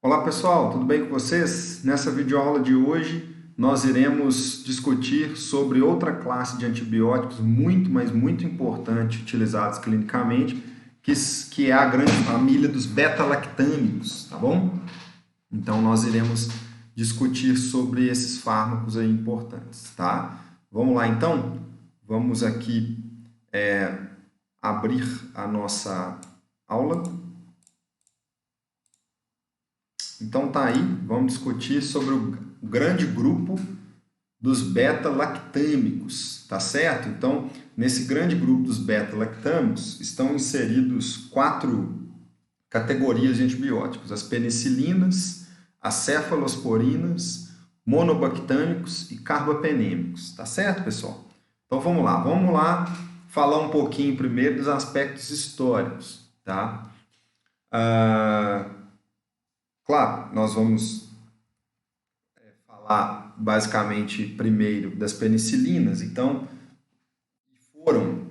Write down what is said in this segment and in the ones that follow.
Olá pessoal, tudo bem com vocês? Nessa videoaula de hoje nós iremos discutir sobre outra classe de antibióticos muito importante utilizados clinicamente, que é a grande família dos beta-lactâmicos, tá bom? Então nós iremos discutir sobre esses fármacos aí importantes, tá? Vamos lá então? Vamos aqui abrir a nossa aula. Então tá aí, vamos discutir sobre o grande grupo dos beta-lactâmicos, tá certo? Então, nesse grande grupo dos beta-lactâmicos estão inseridos 4 categorias de antibióticos: as penicilinas, as cefalosporinas, monobactâmicos e carbapenêmicos, tá certo, pessoal? Então vamos lá falar um pouquinho primeiro dos aspectos históricos, tá? Claro, nós vamos falar basicamente primeiro das penicilinas. Então, foram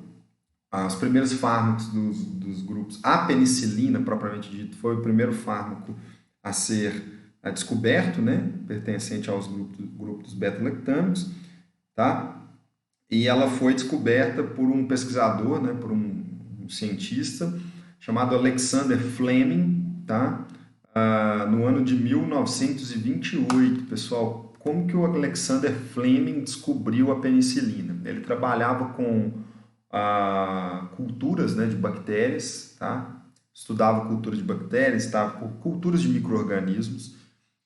os primeiros fármacos dos grupos. A penicilina, propriamente dito, foi o primeiro fármaco a ser descoberto, né? Pertencente aos grupos dos beta-lactâmicos, tá? E ela foi descoberta por um pesquisador, né? Por um cientista chamado Alexander Fleming, tá? No ano de 1928, pessoal. Como que o Alexander Fleming descobriu a penicilina? Ele trabalhava com culturas, né, de bactérias, tá? Estudava cultura de bactérias, estava por culturas de micro-organismos,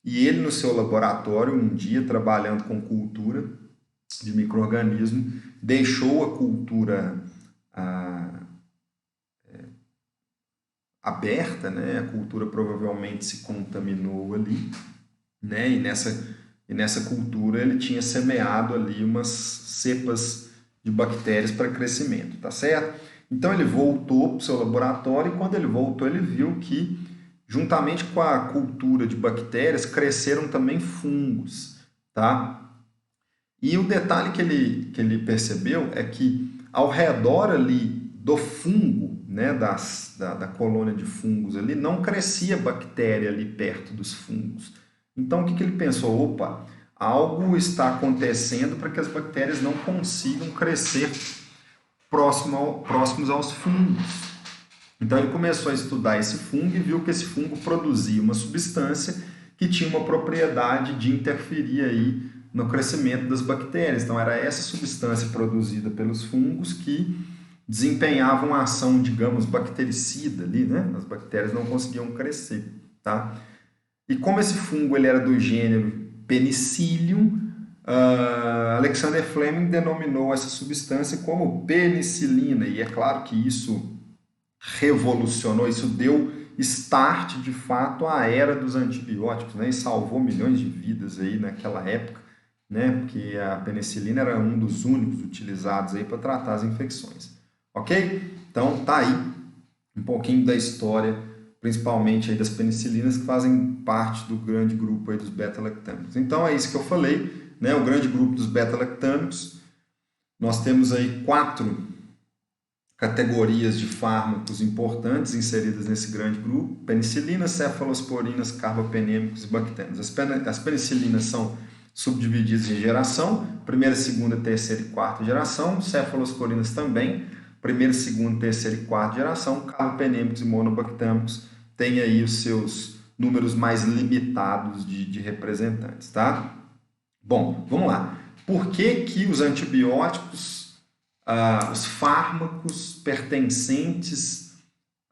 e ele no seu laboratório, um dia, trabalhando com cultura de micro-organismo, deixou a cultura aberta, né? A cultura provavelmente se contaminou ali, né? E nessa cultura ele tinha semeado ali umas cepas de bactérias para crescimento, tá certo? Então ele voltou para o seu laboratório e quando ele voltou ele viu que juntamente com a cultura de bactérias cresceram também fungos, tá? E o detalhe que ele percebeu é que ao redor ali do fungo, né, da colônia de fungos ali, não crescia bactéria ali perto dos fungos. Então, o que ele pensou? Opa, algo está acontecendo para que as bactérias não consigam crescer próximos aos fungos. Então, ele começou a estudar esse fungo e viu que esse fungo produzia uma substância que tinha uma propriedade de interferir aí no crescimento das bactérias. Então, era essa substância produzida pelos fungos que desempenhavam a ação, digamos, bactericida ali, né? As bactérias não conseguiam crescer, tá? E como esse fungo ele era do gênero Penicillium, Alexander Fleming denominou essa substância como penicilina. E é claro que isso revolucionou, isso deu start, de fato, à era dos antibióticos, né? E salvou milhões de vidas aí naquela época, né? Porque a penicilina era um dos únicos utilizados aí para tratar as infecções. Ok? Então, tá aí um pouquinho da história, principalmente aí das penicilinas, que fazem parte do grande grupo aí dos beta-lactâmicos. Então, é isso que eu falei, né? O grande grupo dos beta-lactâmicos. Nós temos aí 4 categorias de fármacos importantes inseridas nesse grande grupo: penicilinas, cefalosporinas, carbapenêmicos e bactérias. As penicilinas são subdivididas em geração, primeira, segunda, terceira e quarta geração, cefalosporinas também, primeira, segunda, terceira e quarta geração, carbapenêmicos e monobactâmicos têm aí os seus números mais limitados de representantes, tá? Bom, vamos lá. Por que que os antibióticos, os fármacos pertencentes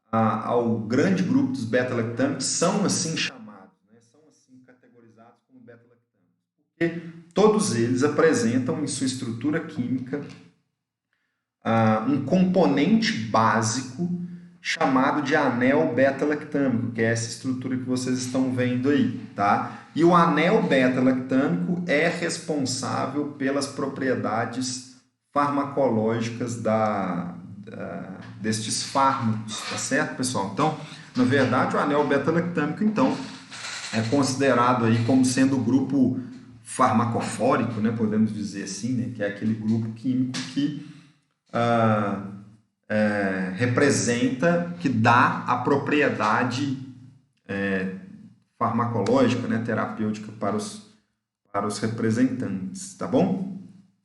ao grande grupo dos beta-lactâmicos são assim chamados, né? São assim categorizados como beta-lactâmicos? Porque todos eles apresentam em sua estrutura química um componente básico chamado de anel beta-lactâmico, que é essa estrutura que vocês estão vendo aí, tá? E o anel beta-lactâmico é responsável pelas propriedades farmacológicas destes fármacos, tá certo, pessoal? Então, na verdade, o anel beta-lactâmico, então, é considerado aí como sendo o grupo farmacofórico, né, podemos dizer assim, né, que é aquele grupo químico que representa, que dá a propriedade farmacológica, né, terapêutica para os representantes, tá bom?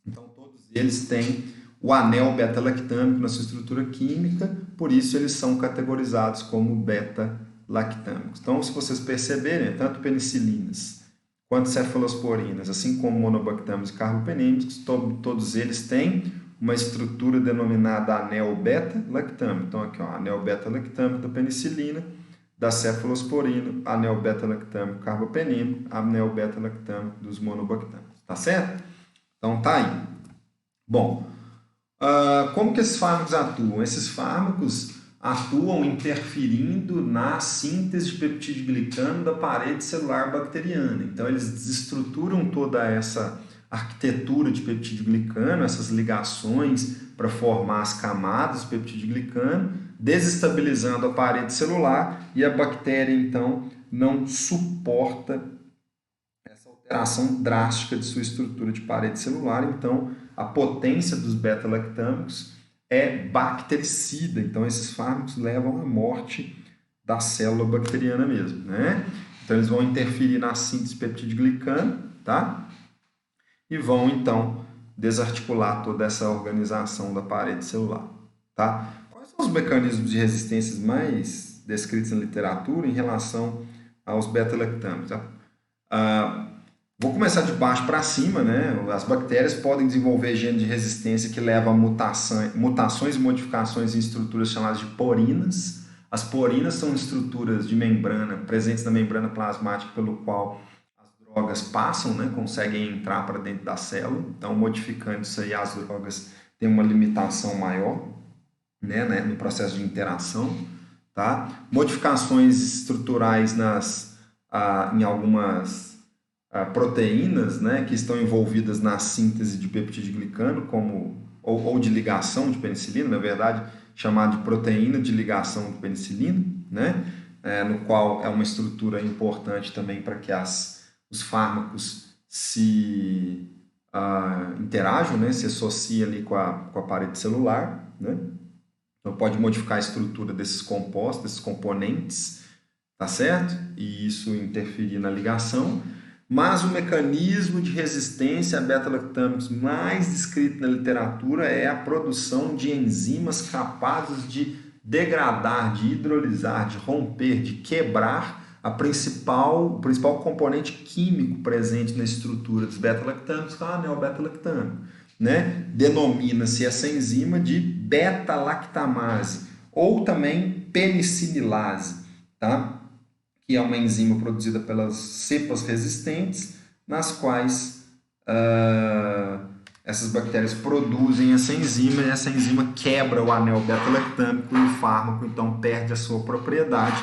Então, todos eles têm o anel beta-lactâmico na sua estrutura química, por isso eles são categorizados como beta-lactâmicos. Então, se vocês perceberem, tanto penicilinas quanto cefalosporinas, assim como monobactâmicos e carbapenémicos, todos eles têm uma estrutura denominada anel beta-lactâmico. Então, aqui, ó, anel beta-lactâmico da penicilina, da cefalosporina, anel beta-lactâmico carbapenêmico, anel beta-lactâmico dos monobactâmicos. Tá certo? Então, tá aí. Bom, como que esses fármacos atuam? Esses fármacos atuam interferindo na síntese de peptidoglicano da parede celular bacteriana. Então, eles desestruturam toda essa arquitetura de peptidoglicano, essas ligações para formar as camadas do peptidoglicano, desestabilizando a parede celular, e a bactéria, então, não suporta essa alteração drástica de sua estrutura de parede celular. Então, a potência dos beta-lactâmicos é bactericida. Então, esses fármacos levam à morte da célula bacteriana mesmo, né? Então, eles vão interferir na síntese de peptidoglicano, tá? E vão, então, desarticular toda essa organização da parede celular, tá? Quais são os mecanismos de resistência mais descritos na literatura em relação aos beta-lactâmicos? Vou começar de baixo para cima, né? As bactérias podem desenvolver gene de resistência que leva a mutações e modificações em estruturas chamadas de porinas. As porinas são estruturas de membrana, presentes na membrana plasmática, pelo qual drogas passam, né, conseguem entrar para dentro da célula. Então, modificando isso aí, as drogas têm uma limitação maior, né, no processo de interação. Tá? Modificações estruturais em algumas proteínas, né, que estão envolvidas na síntese de peptidoglicano, ou de ligação de penicilina, na verdade, chamado de proteína de ligação de penicilina, né, no qual é uma estrutura importante também para que os fármacos se interajam, né? Se associam ali com a parede celular, né? Então, pode modificar a estrutura desses compostos, desses componentes, tá certo? E isso interferir na ligação. Mas o mecanismo de resistência a beta-lactâmicos mais descrito na literatura é a produção de enzimas capazes de degradar, de hidrolisar, de romper, de quebrar o principal componente químico presente na estrutura dos beta-lactâmicos, que é o anel beta-lactâmico, né? Denomina-se essa enzima de beta-lactamase, ou também penicilase, tá? Que é uma enzima produzida pelas cepas resistentes, nas quais essas bactérias produzem essa enzima, e essa enzima quebra o anel beta-lactâmico, e o fármaco então perde a sua propriedade,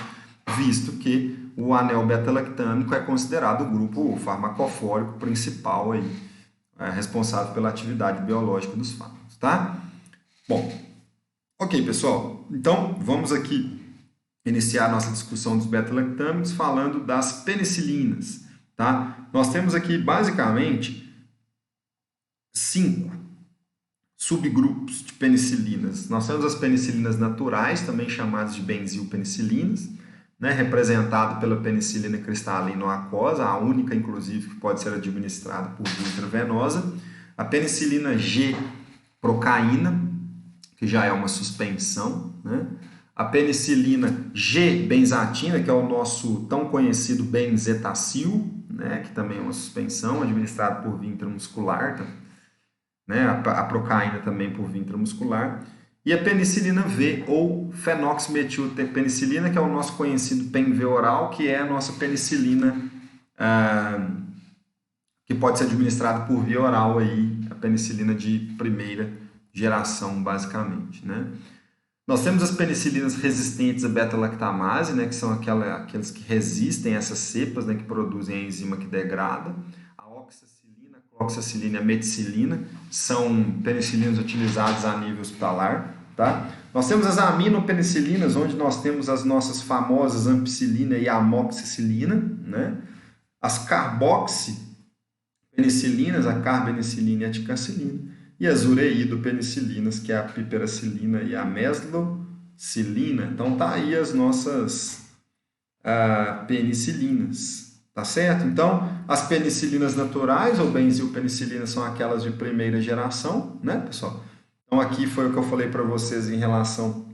visto que o anel beta-lactâmico é considerado o grupo farmacofórico principal aí, responsável pela atividade biológica dos fármacos, tá? Bom, ok, pessoal. Então, vamos aqui iniciar a nossa discussão dos beta-lactâmicos falando das penicilinas, tá? Nós temos aqui, basicamente, 5 subgrupos de penicilinas. Nós temos as penicilinas naturais, também chamadas de benzilpenicilinas, né, representado pela penicilina cristalina aquosa, a única, inclusive, que pode ser administrada por via intravenosa. A penicilina G-procaína, que já é uma suspensão, né? A penicilina G-benzatina, que é o nosso tão conhecido benzetacil, né, que também é uma suspensão, administrada por via intramuscular, né? A procaína também por via intramuscular. E a penicilina V, ou fenoximetilpenicilina, que é o nosso conhecido PENV oral, que é a nossa penicilina que pode ser administrada por via oral, aí, a penicilina de primeira geração, basicamente, né? Nós temos as penicilinas resistentes a beta-lactamase, né, que são aquelas que resistem a essas cepas, né, que produzem a enzima que degrada. A oxacilina, a cloxacilina e a meticilina são penicilinas utilizadas a nível hospitalar. Tá? Nós temos as aminopenicilinas, onde nós temos as nossas famosas ampicilina e amoxicilina, né? As carboxipenicilinas, a carbenicilina e a ticacilina, e as ureidopenicilinas, que é a piperacilina e a meslocilina. Então tá aí as nossas penicilinas, tá certo? Então, as penicilinas naturais ou benzilpenicilinas são aquelas de primeira geração, né, pessoal? Então, aqui foi o que eu falei para vocês em relação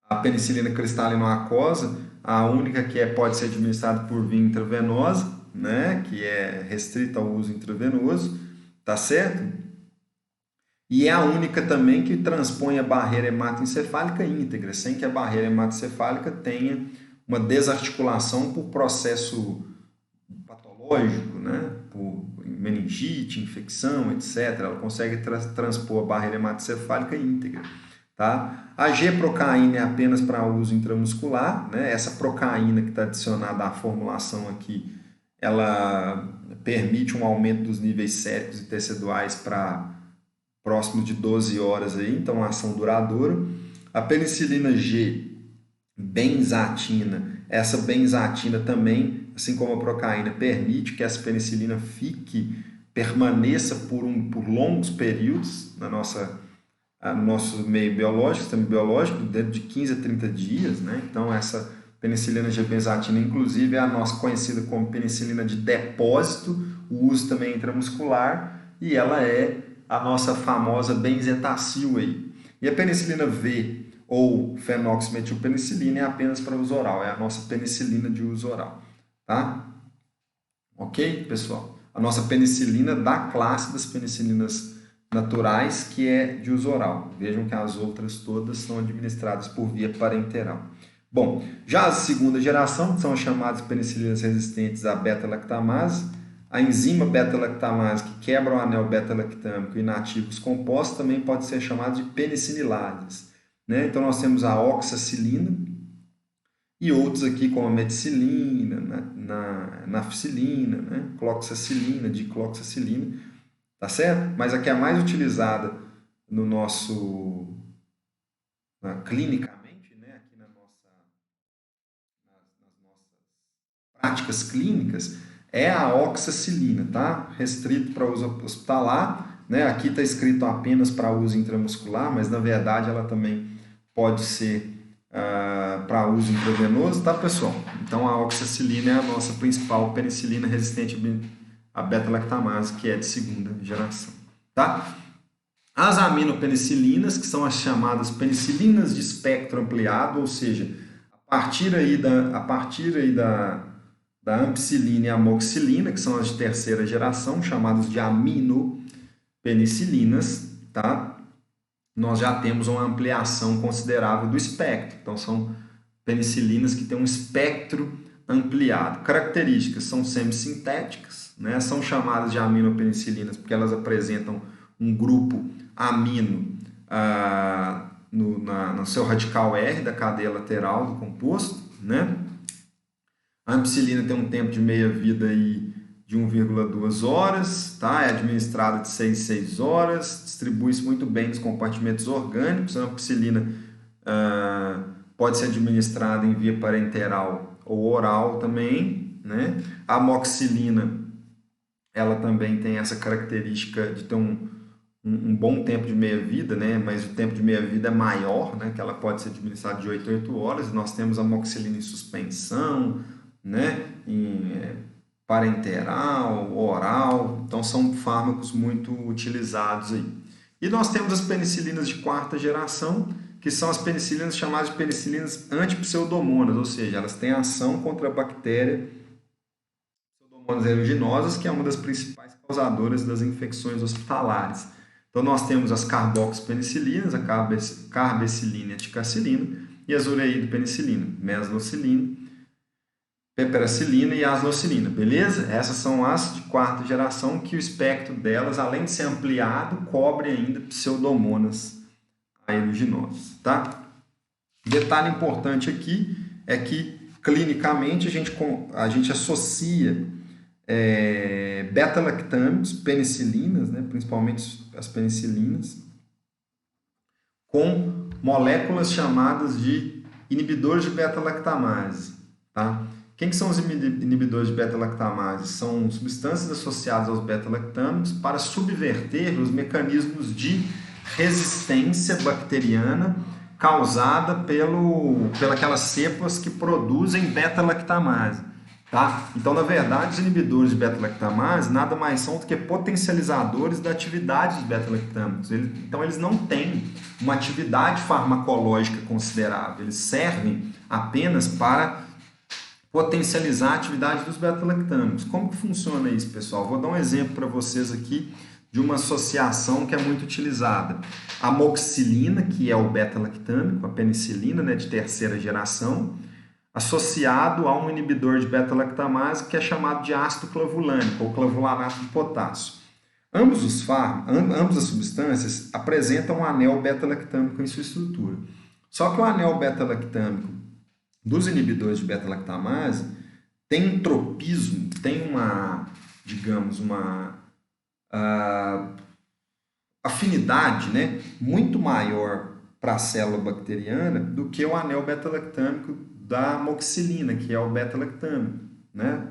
à penicilina cristalina aquosa, a única que pode ser administrada por via intravenosa, né, que é restrita ao uso intravenoso, tá certo? E é a única também que transpõe a barreira hematoencefálica íntegra, sem que a barreira hematoencefálica tenha uma desarticulação por processo patológico, né? Por meningite, infecção, etc. Ela consegue transpor a barreira hematoencefálica íntegra. Tá? A G-procaína é apenas para uso intramuscular, né? Essa procaína que está adicionada à formulação aqui, ela permite um aumento dos níveis séricos e teciduais para próximo de 12 horas, aí, então uma ação duradoura. A penicilina G, benzatina, essa benzatina também, assim como a procaína, permite que essa penicilina permaneça por longos períodos no nosso meio biológico, sistema biológico, dentro de 15 a 30 dias, né? Então essa penicilina G-benzatina, inclusive, é a nossa conhecida como penicilina de depósito, o uso também intramuscular, e ela é a nossa famosa benzetacil aí. E a penicilina V, ou fenoximetilpenicilina, é apenas para uso oral, é a nossa penicilina de uso oral, tá? Ok, pessoal? A nossa penicilina da classe das penicilinas naturais, que é de uso oral. Vejam que as outras todas são administradas por via parenteral. Bom, já a segunda geração, que são as chamadas penicilinas resistentes à beta-lactamase, a enzima beta-lactamase que quebra o anel beta-lactâmico e inativa os compostos também pode ser chamada de penicililases, né? Então nós temos a oxacilina e outros aqui como a meticilina, nafcilina, né? Cloxacilina, dicloxacilina, tá certo? Mas a que é mais utilizada no nosso clinicamente, né? Aqui nas nossas práticas clínicas, é a oxacilina, tá? Restrito para uso hospitalar, né? Aqui está escrito apenas para uso intramuscular, mas na verdade ela também pode ser para uso intravenoso, tá, pessoal? Então a oxacilina é a nossa principal penicilina resistente à beta-lactamase, que é de segunda geração, tá? As aminopenicilinas, que são as chamadas penicilinas de espectro ampliado, ou seja, a partir aí da ampicilina e amoxicilina, que são as de terceira geração, chamadas de aminopenicilinas, tá? Nós já temos uma ampliação considerável do espectro. Então, são penicilinas que têm um espectro ampliado. Características são semissintéticas, né? São chamadas de aminopenicilinas porque elas apresentam um grupo amino no seu radical R da cadeia lateral do composto, né? A ampicilina tem um tempo de meia-vida aí de 1,2 horas, tá? É administrada de 6 em 6 horas, distribui-se muito bem nos compartimentos orgânicos. A ampicilina pode ser administrada em via parenteral ou oral também, né? A amoxicilina, ela também tem essa característica de ter um bom tempo de meia-vida, né? Mas o tempo de meia-vida é maior, né? Que ela pode ser administrada de 8 a 8 horas. Nós temos a amoxicilina em suspensão, né? Em parenteral, oral, então são fármacos muito utilizados aí. E nós temos as penicilinas de quarta geração, que são as penicilinas chamadas de penicilinas antipseudomonas, ou seja, elas têm ação contra a bactéria Pseudomonas aeruginosa, que é uma das principais causadoras das infecções hospitalares. Então nós temos as carboxipenicilinas, a carbecilina e a ticacilina, e as ureídopenicilina, meslocilina, peperacilina e asnocilina, beleza? Essas são as de quarta geração, que o espectro delas, além de ser ampliado, cobre ainda pseudomonas aeruginosas, tá? Detalhe importante aqui é que clinicamente a gente associa beta-lactâmicos, penicilinas, né, principalmente as penicilinas, com moléculas chamadas de inibidores de beta-lactamase, tá? Quem que são os inibidores de beta-lactamase? São substâncias associadas aos beta-lactâmicos para subverter os mecanismos de resistência bacteriana causada pelas cepas que produzem beta-lactamase. Tá? Então, na verdade, os inibidores de beta-lactamase nada mais são do que potencializadores da atividade dos beta-lactâmicos. Então, eles não têm uma atividade farmacológica considerável. Eles servem apenas para potencializar a atividade dos beta-lactâmicos. Como que funciona isso, pessoal? Vou dar um exemplo para vocês aqui de uma associação que é muito utilizada. A amoxicilina, que é o beta-lactâmico, a penicilina, né, de terceira geração, associado a um inibidor de beta-lactamase que é chamado de ácido clavulânico ou clavulanato de potássio. Ambas as substâncias apresentam um anel beta-lactâmico em sua estrutura. Só que o anel beta-lactâmico dos inibidores de beta-lactamase tem um tropismo, tem uma afinidade, né, muito maior para a célula bacteriana do que o anel beta-lactâmico da amoxicilina, que é o beta-lactâmico, né?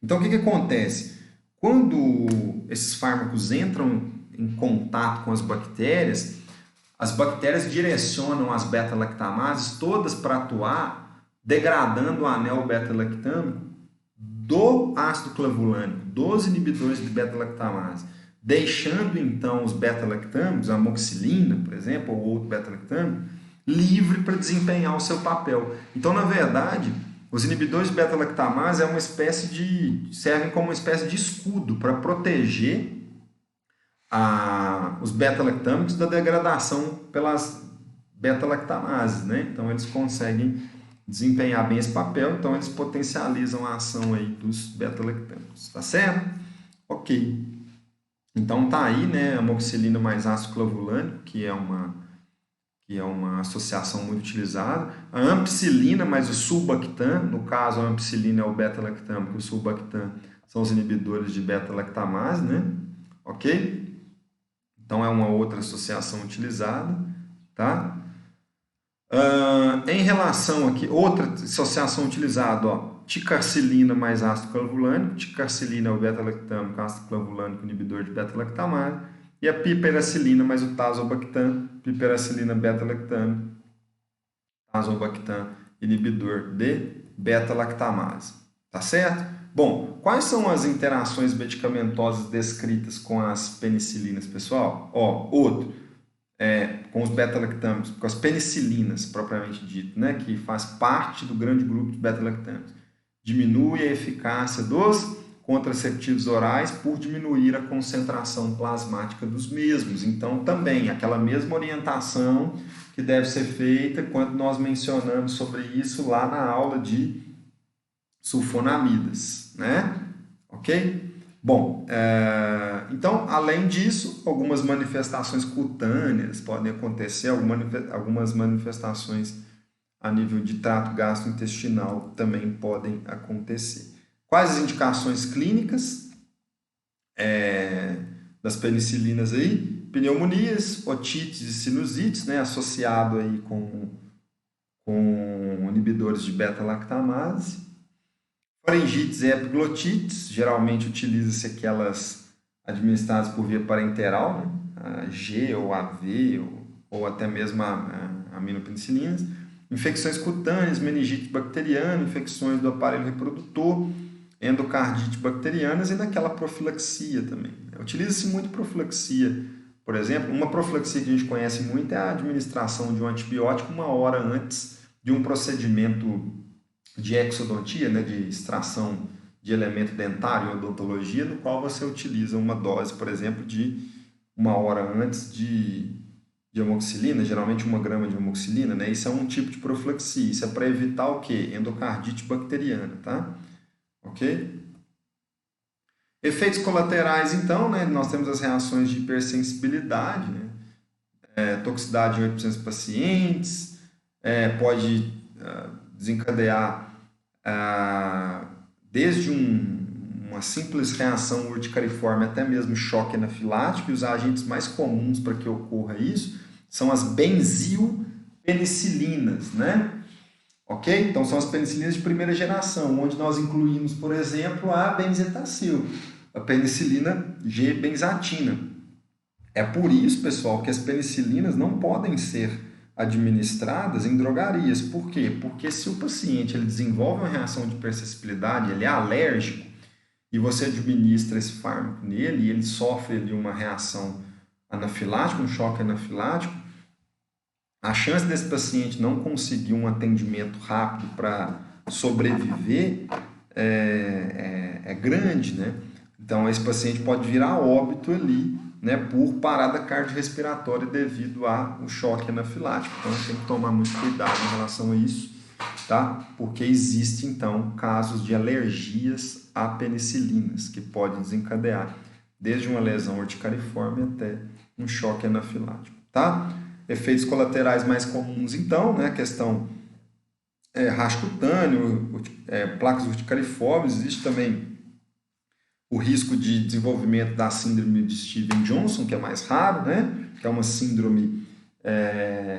Então, o que acontece? Quando esses fármacos entram em contato com as bactérias direcionam as beta-lactamases todas para atuar, degradando o anel beta-lactâmico do ácido clavulânico, dos inibidores de beta-lactamase, deixando então os beta-lactâmicos, a amoxicilina, por exemplo, ou outro beta-lactâmico, livre para desempenhar o seu papel. Então, na verdade, os inibidores de beta-lactamase servem como uma espécie de escudo para proteger os beta-lactâmicos da degradação pelas beta-lactamases, né? Então, eles conseguem desempenhar bem esse papel, então eles potencializam a ação aí dos beta-lactâmicos, tá certo? Ok. Então, tá aí, né, a amoxicilina mais ácido clavulânico, que é uma associação muito utilizada. A ampicilina mais o sulbactam, no caso a ampicilina é o beta-lactâmico, o sulbactam são os inibidores de beta-lactamase, né? Ok? Então é uma outra associação utilizada, tá? Em relação aqui, outra associação utilizada, ó, ticarcilina mais ácido clavulânico. Ticarcilina é o beta-lactâmico, ácido clavulânico, inibidor de beta-lactamase. E a piperacilina mais o tazobactam, piperacilina beta-lactâmico, tazobactam, inibidor de beta-lactamase. Tá certo? Bom, quais são as interações medicamentosas descritas com as penicilinas, pessoal? Ó, com os beta-lactâmicos, com as penicilinas, propriamente dito, né, que faz parte do grande grupo de beta-lactâmicos. Diminui a eficácia dos contraceptivos orais por diminuir a concentração plasmática dos mesmos. Então, também, aquela mesma orientação que deve ser feita quando nós mencionamos sobre isso lá na aula de sulfonamidas, né? Ok? Bom, então, além disso, algumas manifestações cutâneas podem acontecer, algumas manifestações a nível de trato gastrointestinal também podem acontecer. Quais as indicações clínicas das penicilinas aí? Pneumonias, otites e sinusites, né, associado aí com inibidores de beta-lactamase. Faringites e epiglotites, geralmente utiliza-se aquelas administradas por via parenteral, né, a G ou AV ou até mesmo a aminopenicilinas. Infecções cutâneas, meningite bacteriana, infecções do aparelho reprodutor, endocardite bacterianas e naquela profilaxia também. Utiliza-se muito profilaxia. Por exemplo, uma profilaxia que a gente conhece muito é a administração de um antibiótico 1 hora antes de um procedimento de exodontia, né, de extração de elemento dentário em odontologia, no qual você utiliza uma dose, por exemplo, de 1 hora antes de amoxicilina, geralmente 1 grama de amoxicilina, né? Isso é um tipo de profilaxia. Isso é para evitar o quê? Endocardite bacteriana, tá? Ok? Efeitos colaterais, então, né? Nós temos as reações de hipersensibilidade, né? Toxicidade em 8% dos pacientes, pode desencadear desde uma simples reação urticariforme até mesmo choque anafilático, e os agentes mais comuns para que ocorra isso são as benzilpenicilinas, né? Ok? Então, são as penicilinas de primeira geração, onde nós incluímos, por exemplo, a benzetacil, a penicilina G-benzatina. É por isso, pessoal, que as penicilinas não podem ser administradas em drogarias. Por quê? Porque se o paciente ele desenvolve uma reação de hipersensibilidade, ele é alérgico, e você administra esse fármaco nele, e ele sofre ali uma reação anafilática, um choque anafilático, a chance desse paciente não conseguir um atendimento rápido para sobreviver é grande, né? Então, esse paciente pode virar óbito ali, né, por parada cardiorrespiratória devido ao choque anafilático. Então, tem que tomar muito cuidado em relação a isso, tá? Porque existe, então, casos de alergias a penicilinas que podem desencadear desde uma lesão urticariforme até um choque anafilático, tá? Efeitos colaterais mais comuns, então, né, questão racho cutâneo, placas urticariformes, existe também o risco de desenvolvimento da síndrome de Stevens-Johnson, que é mais raro, né? Que é uma síndrome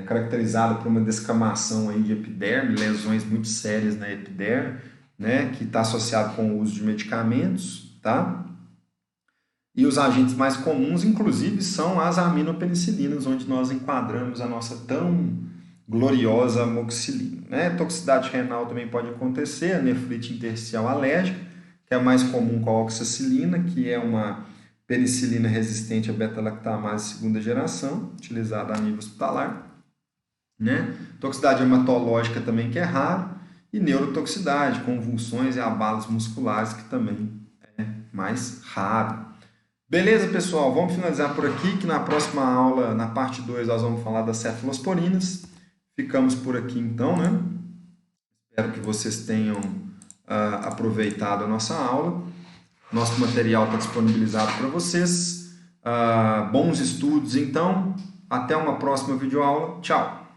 caracterizada por uma descamação aí de epiderme, lesões muito sérias na epiderme, né? Que está associado com o uso de medicamentos, tá? E os agentes mais comuns, inclusive, são as aminopenicilinas, onde nós enquadramos a nossa tão gloriosa amoxicilina, né? Toxicidade renal também pode acontecer, a nefrite intersticial alérgica, que é mais comum com a oxacilina, que é uma penicilina resistente à beta-lactamase segunda geração, utilizada a nível hospitalar, né? Toxicidade hematológica também, que é raro, e neurotoxicidade, convulsões e abalos musculares, que também é mais raro. Beleza, pessoal? Vamos finalizar por aqui, que na próxima aula, na parte 2, nós vamos falar das cefalosporinas. Ficamos por aqui, então, né? Espero que vocês tenham aproveitado a nossa aula. Nosso material está disponibilizado para vocês. Bons estudos, então. Até uma próxima videoaula. Tchau!